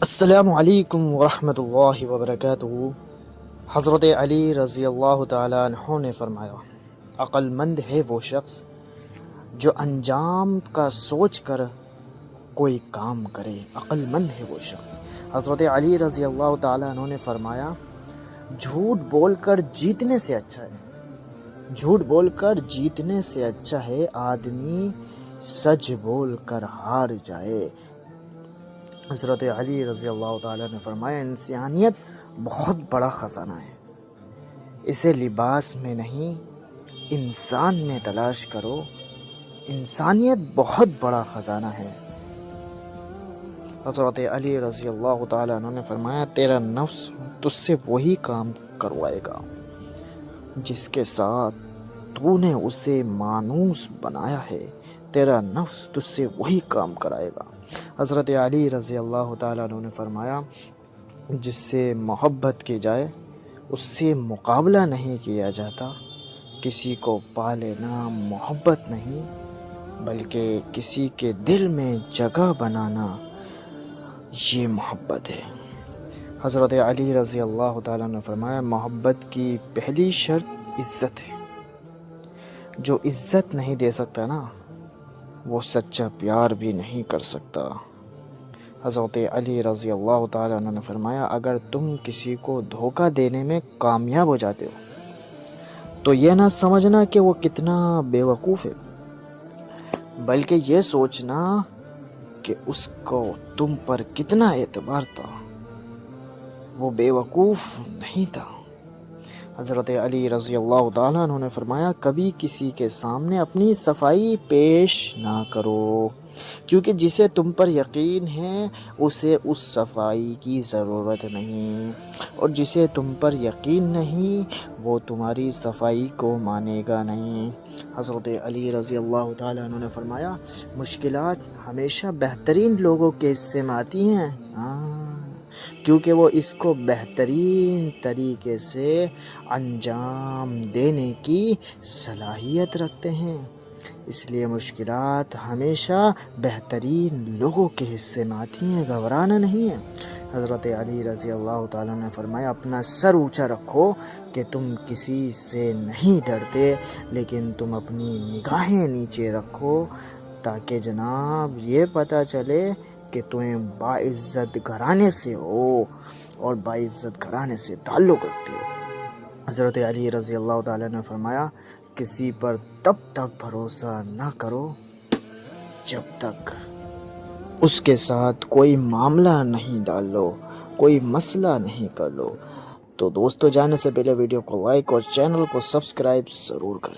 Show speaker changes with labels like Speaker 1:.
Speaker 1: السلام علیکم ورحمۃ اللہ وبرکاتہ۔ حضرت علی رضی اللہ تعالیٰ عنہ نے فرمایا، عقل مند ہے وہ شخص جو انجام کا سوچ کر کوئی کام کرے۔ عقل مند ہے وہ شخص۔ حضرت علی رضی اللہ تعالیٰ عنہ نے فرمایا، جھوٹ بول کر جیتنے سے اچھا ہے، جھوٹ بول کر جیتنے سے اچھا ہے آدمی سچ بول کر ہار جائے۔ حضرت علی رضی اللہ تعالیٰ نے فرمایا، انسانیت بہت بڑا خزانہ ہے، اسے لباس میں نہیں انسان میں تلاش کرو۔ انسانیت بہت بڑا خزانہ ہے۔ حضرت علی رضی اللہ تعالیٰ عنہ نے فرمایا، تیرا نفس تجھ سے وہی کام کروائے گا جس کے ساتھ تو نے اسے مانوس بنایا ہے، تیرا نفس تجھ سے وہی کام کرائے گا۔ حضرت علی رضی اللہ تعالیٰ عنہ نے فرمایا، جس سے محبت کی جائے اس سے مقابلہ نہیں کیا جاتا۔ کسی کو پا لینا محبت نہیں بلکہ کسی کے دل میں جگہ بنانا یہ محبت ہے۔ حضرت علی رضی اللہ تعالیٰ نے فرمایا، محبت کی پہلی شرط عزت ہے۔ جو عزت نہیں دے سکتا نا، وہ سچا پیار بھی نہیں کر سکتا۔ حضرت علی رضی اللہ تعالیٰ عنہ نے فرمایا، اگر تم کسی کو دھوکہ دینے میں کامیاب ہو جاتے ہو تو یہ نہ سمجھنا کہ وہ کتنا بے وقوف ہے، بلکہ یہ سوچنا کہ اس کو تم پر کتنا اعتبار تھا، وہ بے وقوف نہیں تھا۔ حضرت علی رضی اللہ تعالیٰ عنہ نے فرمایا، کبھی کسی کے سامنے اپنی صفائی پیش نہ کرو، کیونکہ جسے تم پر یقین ہے اسے اس صفائی کی ضرورت نہیں، اور جسے تم پر یقین نہیں وہ تمہاری صفائی کو مانے گا نہیں۔ حضرت علی رضی اللہ تعالیٰ عنہ نے فرمایا، مشکلات ہمیشہ بہترین لوگوں کے حصے میں آتی ہیں، کیونکہ وہ اس کو بہترین طریقے سے انجام دینے کی صلاحیت رکھتے ہیں، اس لیے مشکلات ہمیشہ بہترین لوگوں کے حصے میں آتی ہیں، گھبرانا نہیں ہے۔ حضرت علی رضی اللہ تعالیٰ نے فرمایا، اپنا سر اونچا رکھو کہ تم کسی سے نہیں ڈرتے، لیکن تم اپنی نگاہیں نیچے رکھو تاکہ جناب یہ پتہ چلے کہ تمہیں باعزت گھرانے سے ہو اور باعزت گھرانے سے تعلق رکھتے ہو۔ حضرت علی رضی اللہ تعالیٰ نے فرمایا، کسی پر تب تک بھروسہ نہ کرو جب تک اس کے ساتھ کوئی معاملہ نہیں ڈال لو، کوئی مسئلہ نہیں کر لو۔ تو دوستو، جانے سے پہلے ویڈیو کو لائک اور چینل کو سبسکرائب ضرور کریں۔